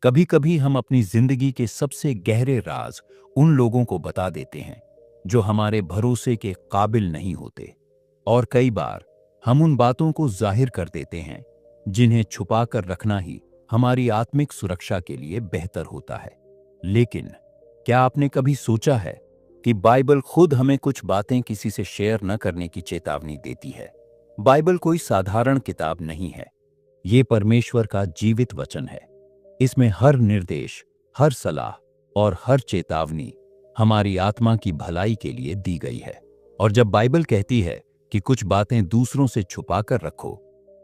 कभी कभी हम अपनी जिंदगी के सबसे गहरे राज उन लोगों को बता देते हैं जो हमारे भरोसे के काबिल नहीं होते। और कई बार हम उन बातों को जाहिर कर देते हैं जिन्हें छुपा कर रखना ही हमारी आत्मिक सुरक्षा के लिए बेहतर होता है। लेकिन क्या आपने कभी सोचा है कि बाइबल खुद हमें कुछ बातें किसी से शेयर न करने की चेतावनी देती है? बाइबल कोई साधारण किताब नहीं है। ये परमेश्वर का जीवित वचन है। इसमें हर निर्देश, हर सलाह और हर चेतावनी हमारी आत्मा की भलाई के लिए दी गई है। और जब बाइबल कहती है कि कुछ बातें दूसरों से छुपा कर रखो,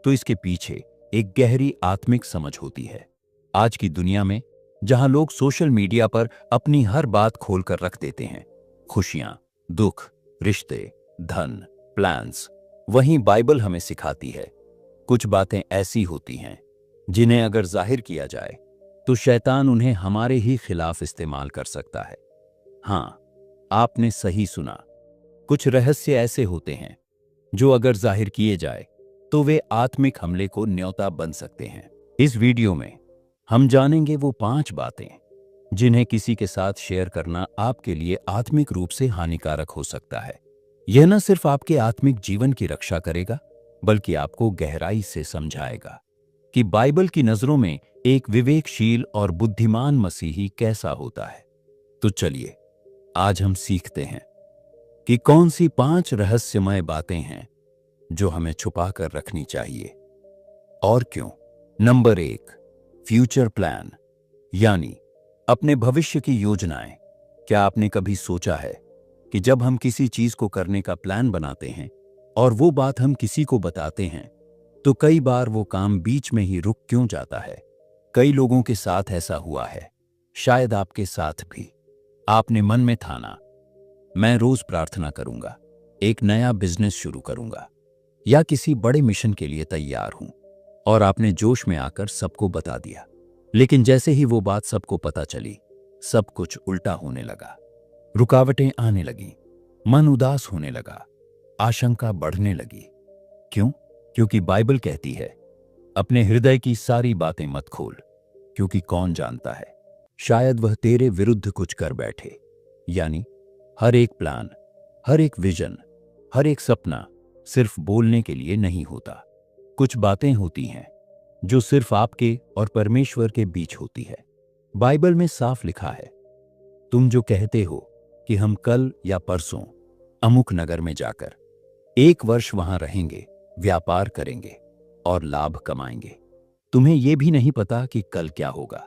तो इसके पीछे एक गहरी आत्मिक समझ होती है। आज की दुनिया में जहां लोग सोशल मीडिया पर अपनी हर बात खोलकर रख देते हैं, खुशियां, दुख, रिश्ते, धन, प्लान्स, वहीं बाइबल हमें सिखाती है कुछ बातें ऐसी होती हैं जिन्हें अगर जाहिर किया जाए तो शैतान उन्हें हमारे ही खिलाफ इस्तेमाल कर सकता है। हाँ, आपने सही सुना। कुछ रहस्य ऐसे होते हैं जो अगर जाहिर किए जाए तो वे आत्मिक हमले को न्योता बन सकते हैं। इस वीडियो में हम जानेंगे वो 5 बातें जिन्हें किसी के साथ शेयर करना आपके लिए आत्मिक रूप से हानिकारक हो सकता है। यह न सिर्फ आपके आत्मिक जीवन की रक्षा करेगा, बल्कि आपको गहराई से समझाएगा कि बाइबल की नजरों में एक विवेकशील और बुद्धिमान मसीही कैसा होता है। तो चलिए आज हम सीखते हैं कि कौन सी 5 रहस्यमय बातें हैं जो हमें छुपा कर रखनी चाहिए और क्यों। नंबर 1, फ्यूचर प्लान, यानी अपने भविष्य की योजनाएं। क्या आपने कभी सोचा है कि जब हम किसी चीज को करने का प्लान बनाते हैं और वो बात हम किसी को बताते हैं, तो कई बार वो काम बीच में ही रुक क्यों जाता है? कई लोगों के साथ ऐसा हुआ है, शायद आपके साथ भी। आपने मन में ठाना, मैं रोज प्रार्थना करूंगा, एक नया बिजनेस शुरू करूंगा या किसी बड़े मिशन के लिए तैयार हूं, और आपने जोश में आकर सबको बता दिया। लेकिन जैसे ही वो बात सबको पता चली, सब कुछ उल्टा होने लगा। रुकावटें आने लगी, मन उदास होने लगा, आशंका बढ़ने लगी। क्यों? क्योंकि बाइबल कहती है, अपने हृदय की सारी बातें मत खोल, क्योंकि कौन जानता है, शायद वह तेरे विरुद्ध कुछ कर बैठे। यानी हर एक प्लान, हर एक विजन, हर एक सपना सिर्फ बोलने के लिए नहीं होता। कुछ बातें होती हैं जो सिर्फ आपके और परमेश्वर के बीच होती है। बाइबल में साफ लिखा है, तुम जो कहते हो कि हम कल या परसों अमुक नगर में जाकर 1 वर्ष वहां रहेंगे, व्यापार करेंगे और लाभ कमाएंगे, तुम्हें यह भी नहीं पता कि कल क्या होगा।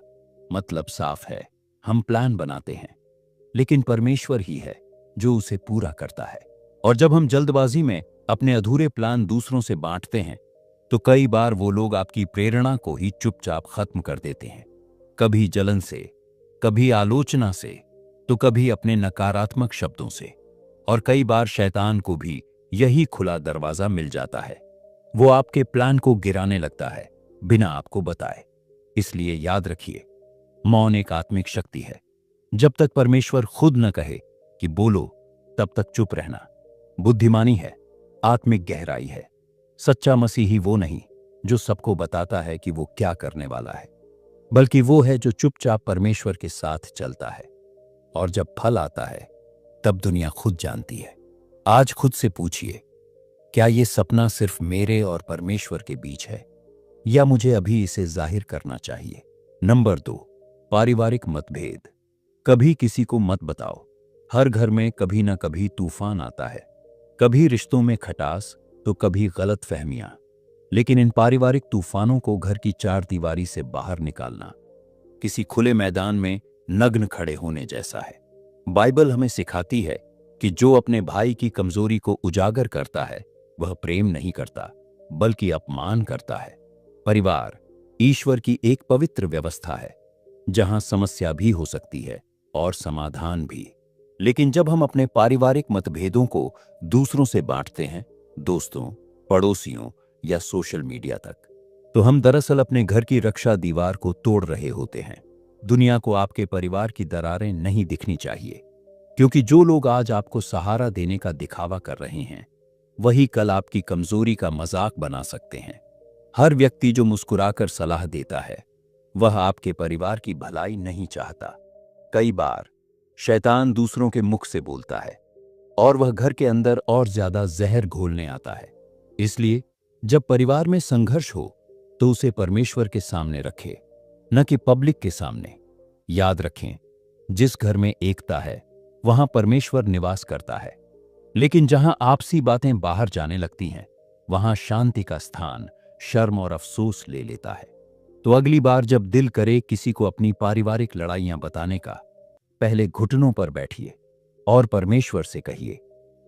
मतलब साफ है, हम प्लान बनाते हैं, लेकिन परमेश्वर ही है जो उसे पूरा करता है। और जब हम जल्दबाजी में अपने अधूरे प्लान दूसरों से बांटते हैं, तो कई बार वो लोग आपकी प्रेरणा को ही चुपचाप खत्म कर देते हैं। कभी जलन से, कभी आलोचना से, तो कभी अपने नकारात्मक शब्दों से। और कई बार शैतान को भी यही खुला दरवाजा मिल जाता है। वो आपके प्लान को गिराने लगता है बिना आपको बताए। इसलिए याद रखिए, मौन एक आत्मिक शक्ति है। जब तक परमेश्वर खुद न कहे कि बोलो, तब तक चुप रहना बुद्धिमानी है, आत्मिक गहराई है। सच्चा मसीही वो नहीं जो सबको बताता है कि वो क्या करने वाला है, बल्कि वो है जो चुपचाप परमेश्वर के साथ चलता है। और जब फल आता है, तब दुनिया खुद जानती है। आज खुद से पूछिए, क्या ये सपना सिर्फ मेरे और परमेश्वर के बीच है, या मुझे अभी इसे जाहिर करना चाहिए? नंबर 2, पारिवारिक मतभेद। कभी किसी को मत बताओ। हर घर में कभी ना कभी तूफान आता है, कभी रिश्तों में खटास, तो कभी गलत फहमियां। लेकिन इन पारिवारिक तूफानों को घर की 4 दीवारी से बाहर निकालना किसी खुले मैदान में नग्न खड़े होने जैसा है। बाइबल हमें सिखाती है कि जो अपने भाई की कमजोरी को उजागर करता है, वह प्रेम नहीं करता, बल्कि अपमान करता है। परिवार ईश्वर की एक पवित्र व्यवस्था है, जहां समस्या भी हो सकती है और समाधान भी। लेकिन जब हम अपने पारिवारिक मतभेदों को दूसरों से बांटते हैं, दोस्तों, पड़ोसियों या सोशल मीडिया तक, तो हम दरअसल अपने घर की रक्षा दीवार को तोड़ रहे होते हैं। दुनिया को आपके परिवार की दरारें नहीं दिखनी चाहिए, क्योंकि जो लोग आज आपको सहारा देने का दिखावा कर रहे हैं, वही कल आपकी कमजोरी का मजाक बना सकते हैं। हर व्यक्ति जो मुस्कुराकर सलाह देता है, वह आपके परिवार की भलाई नहीं चाहता। कई बार शैतान दूसरों के मुख से बोलता है और वह घर के अंदर और ज्यादा जहर घोलने आता है। इसलिए जब परिवार में संघर्ष हो तो उसे परमेश्वर के सामने रखें, न कि पब्लिक के सामने। याद रखें, जिस घर में एकता है वहां परमेश्वर निवास करता है, लेकिन जहां आपसी बातें बाहर जाने लगती हैं वहां शांति का स्थान शर्म और अफसोस ले लेता है। तो अगली बार जब दिल करे किसी को अपनी पारिवारिक लड़ाइयां बताने का, पहले घुटनों पर बैठिए और परमेश्वर से कहिए,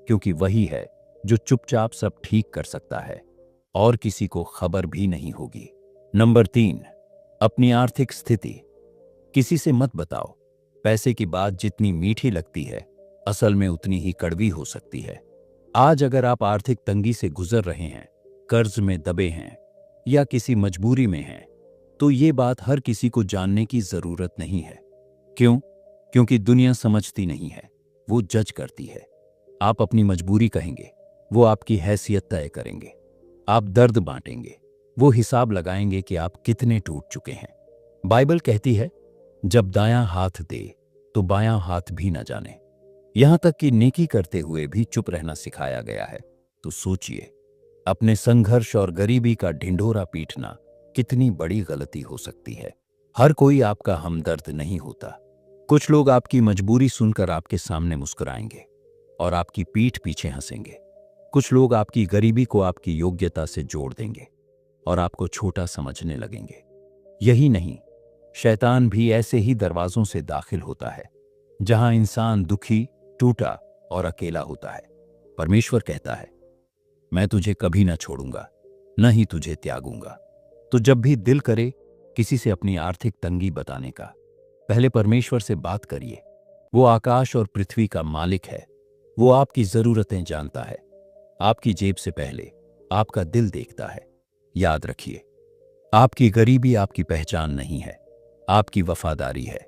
क्योंकि वही है जो चुपचाप सब ठीक कर सकता है और किसी को खबर भी नहीं होगी। नंबर 3, अपनी आर्थिक स्थिति किसी से मत बताओ। पैसे की बात जितनी मीठी लगती है, असल में उतनी ही कड़वी हो सकती है। आज अगर आप आर्थिक तंगी से गुजर रहे हैं, कर्ज में दबे हैं या किसी मजबूरी में हैं, तो ये बात हर किसी को जानने की जरूरत नहीं है। क्यों? क्योंकि दुनिया समझती नहीं है, वो जज करती है। आप अपनी मजबूरी कहेंगे, वो आपकी हैसियत तय करेंगे। आप दर्द बांटेंगे, वो हिसाब लगाएंगे कि आप कितने टूट चुके हैं। बाइबल कहती है, जब दायां हाथ दे तो बायां हाथ भी न जाने। यहां तक कि नेकी करते हुए भी चुप रहना सिखाया गया है। तो सोचिए, अपने संघर्ष और गरीबी का ढिंढोरा पीटना कितनी बड़ी गलती हो सकती है। हर कोई आपका हमदर्द नहीं होता। कुछ लोग आपकी मजबूरी सुनकर आपके सामने मुस्कुराएंगे और आपकी पीठ पीछे हंसेंगे। कुछ लोग आपकी गरीबी को आपकी योग्यता से जोड़ देंगे और आपको छोटा समझने लगेंगे। यही नहीं, शैतान भी ऐसे ही दरवाजों से दाखिल होता है जहां इंसान दुखी, टूटा और अकेला होता है। परमेश्वर कहता है, मैं तुझे कभी ना छोड़ूंगा, न ही तुझे त्यागूंगा। तो जब भी दिल करे किसी से अपनी आर्थिक तंगी बताने का, पहले परमेश्वर से बात करिए। वो आकाश और पृथ्वी का मालिक है। वो आपकी जरूरतें जानता है। आपकी जेब से पहले आपका दिल देखता है। याद रखिए, आपकी गरीबी आपकी पहचान नहीं है, आपकी वफादारी है,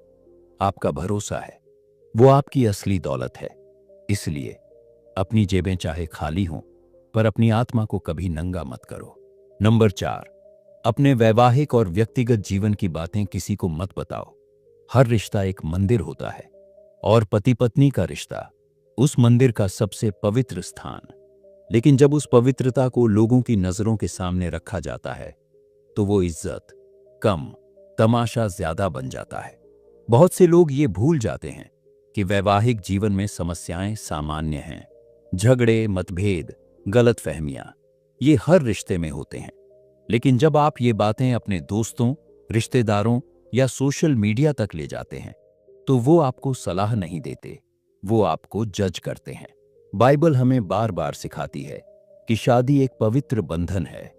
आपका भरोसा है। वो आपकी असली दौलत है। इसलिए अपनी जेबें चाहे खाली हों, पर अपनी आत्मा को कभी नंगा मत करो। नंबर 4, अपने वैवाहिक और व्यक्तिगत जीवन की बातें किसी को मत बताओ। हर रिश्ता एक मंदिर होता है और पति पत्नी का रिश्ता उस मंदिर का सबसे पवित्र स्थान। लेकिन जब उस पवित्रता को लोगों की नजरों के सामने रखा जाता है तो वो इज्जत कम, तमाशा ज्यादा बन जाता है। बहुत से लोग ये भूल जाते हैं कि वैवाहिक जीवन में समस्याएं सामान्य हैं। झगड़े, मतभेद, गलतफहमियां, ये हर रिश्ते में होते हैं। लेकिन जब आप ये बातें अपने दोस्तों, रिश्तेदारों या सोशल मीडिया तक ले जाते हैं तो वो आपको सलाह नहीं देते, वो आपको जज करते हैं। बाइबल हमें बार बार सिखाती है कि शादी एक पवित्र बंधन है,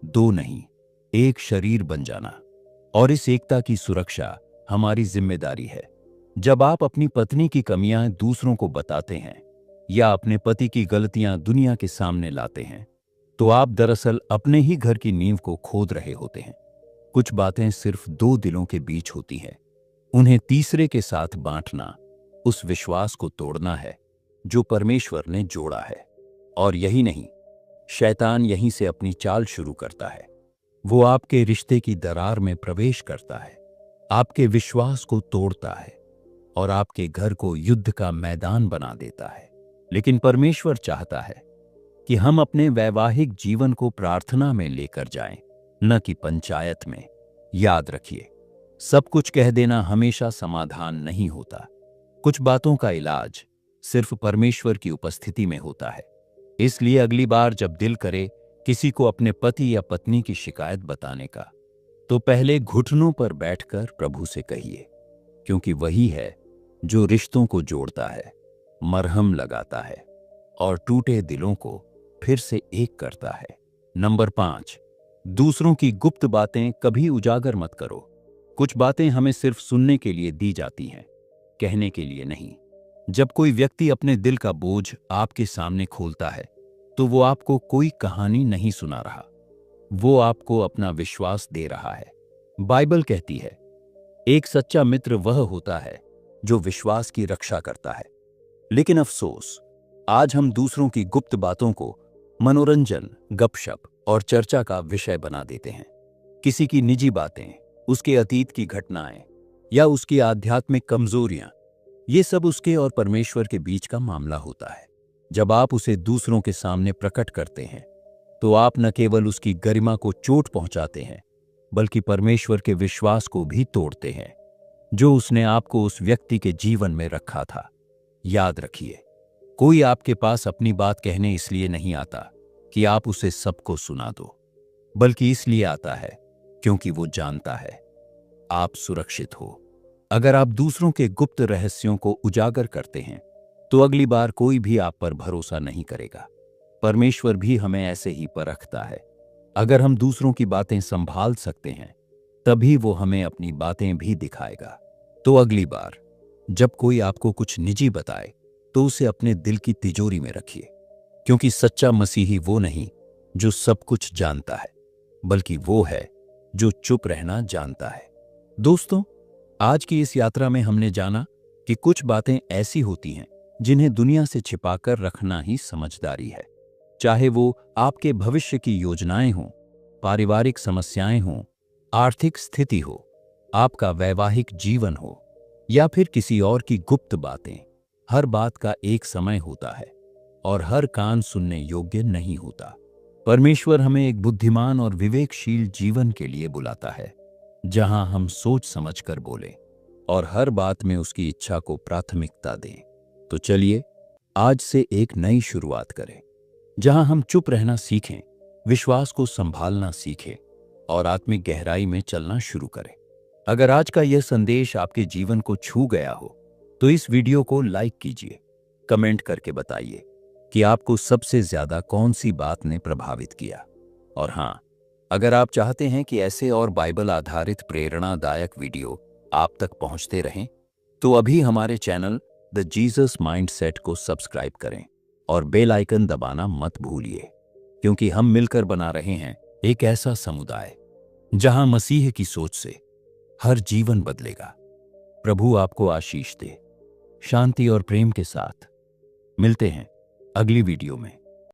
दो नहीं, एक शरीर बन जाना, और इस एकता की सुरक्षा हमारी जिम्मेदारी है। जब आप अपनी पत्नी की कमियां दूसरों को बताते हैं या अपने पति की गलतियां दुनिया के सामने लाते हैं, तो आप दरअसल अपने ही घर की नींव को खोद रहे होते हैं। कुछ बातें सिर्फ दो दिलों के बीच होती हैं। उन्हें तीसरे के साथ बांटना उस विश्वास को तोड़ना है जो परमेश्वर ने जोड़ा है। और यही नहीं, शैतान यहीं से अपनी चाल शुरू करता है। वो आपके रिश्ते की दरार में प्रवेश करता है, आपके विश्वास को तोड़ता है और आपके घर को युद्ध का मैदान बना देता है। लेकिन परमेश्वर चाहता है कि हम अपने वैवाहिक जीवन को प्रार्थना में लेकर जाएं, न कि पंचायत में। याद रखिए, सब कुछ कह देना हमेशा समाधान नहीं होता। कुछ बातों का इलाज सिर्फ परमेश्वर की उपस्थिति में होता है। इसलिए अगली बार जब दिल करे किसी को अपने पति या पत्नी की शिकायत बताने का, तो पहले घुटनों पर बैठकर प्रभु से कहिए, क्योंकि वही है जो रिश्तों को जोड़ता है, मरहम लगाता है और टूटे दिलों को फिर से एक करता है। नंबर 5, दूसरों की गुप्त बातें कभी उजागर मत करो। कुछ बातें हमें सिर्फ सुनने के लिए दी जाती हैं, कहने के लिए नहीं। जब कोई व्यक्ति अपने दिल का बोझ आपके सामने खोलता है तो वो आपको कोई कहानी नहीं सुना रहा, वो आपको अपना विश्वास दे रहा है। बाइबल कहती है, एक सच्चा मित्र वह होता है जो विश्वास की रक्षा करता है। लेकिन अफसोस, आज हम दूसरों की गुप्त बातों को मनोरंजन, गपशप और चर्चा का विषय बना देते हैं। किसी की निजी बातें उसके अतीत की घटनाएं या उसकी आध्यात्मिक कमजोरियां, ये सब उसके और परमेश्वर के बीच का मामला होता है। जब आप उसे दूसरों के सामने प्रकट करते हैं तो आप न केवल उसकी गरिमा को चोट पहुंचाते हैं, बल्कि परमेश्वर के विश्वास को भी तोड़ते हैं जो उसने आपको उस व्यक्ति के जीवन में रखा था। याद रखिए, कोई आपके पास अपनी बात कहने इसलिए नहीं आता कि आप उसे सबको सुना दो, बल्कि इसलिए आता है क्योंकि वो जानता है आप सुरक्षित हो। अगर आप दूसरों के गुप्त रहस्यों को उजागर करते हैं तो अगली बार कोई भी आप पर भरोसा नहीं करेगा। परमेश्वर भी हमें ऐसे ही परखता है। अगर हम दूसरों की बातें संभाल सकते हैं तभी वो हमें अपनी बातें भी दिखाएगा। तो अगली बार जब कोई आपको कुछ निजी बताए तो उसे अपने दिल की तिजोरी में रखिए, क्योंकि सच्चा मसीही वो नहीं जो सब कुछ जानता है, बल्कि वो है जो चुप रहना जानता है। दोस्तों, आज की इस यात्रा में हमने जाना कि कुछ बातें ऐसी होती हैं जिन्हें दुनिया से छिपाकर रखना ही समझदारी है। चाहे वो आपके भविष्य की योजनाएं हों, पारिवारिक समस्याएं हों, आर्थिक स्थिति हो, आपका वैवाहिक जीवन हो या फिर किसी और की गुप्त बातें, हर बात का एक समय होता है और हर कान सुनने योग्य नहीं होता। परमेश्वर हमें एक बुद्धिमान और विवेकशील जीवन के लिए बुलाता है, जहां हम सोच समझकर बोलें और हर बात में उसकी इच्छा को प्राथमिकता दें। तो चलिए आज से एक नई शुरुआत करें, जहां हम चुप रहना सीखें, विश्वास को संभालना सीखें और आत्मिक गहराई में चलना शुरू करें। अगर आज का यह संदेश आपके जीवन को छू गया हो तो इस वीडियो को लाइक कीजिए, कमेंट करके बताइए कि आपको सबसे ज्यादा कौन सी बात ने प्रभावित किया। और हाँ, अगर आप चाहते हैं कि ऐसे और बाइबल आधारित प्रेरणादायक वीडियो आप तक पहुंचते रहें तो अभी हमारे चैनल द जीसस माइंडसेट को सब्सक्राइब करें और बेल आइकन दबाना मत भूलिए, क्योंकि हम मिलकर बना रहे हैं एक ऐसा समुदाय जहां मसीह की सोच से हर जीवन बदलेगा। प्रभु आपको आशीष दे। शांति और प्रेम के साथ मिलते हैं अगली वीडियो में।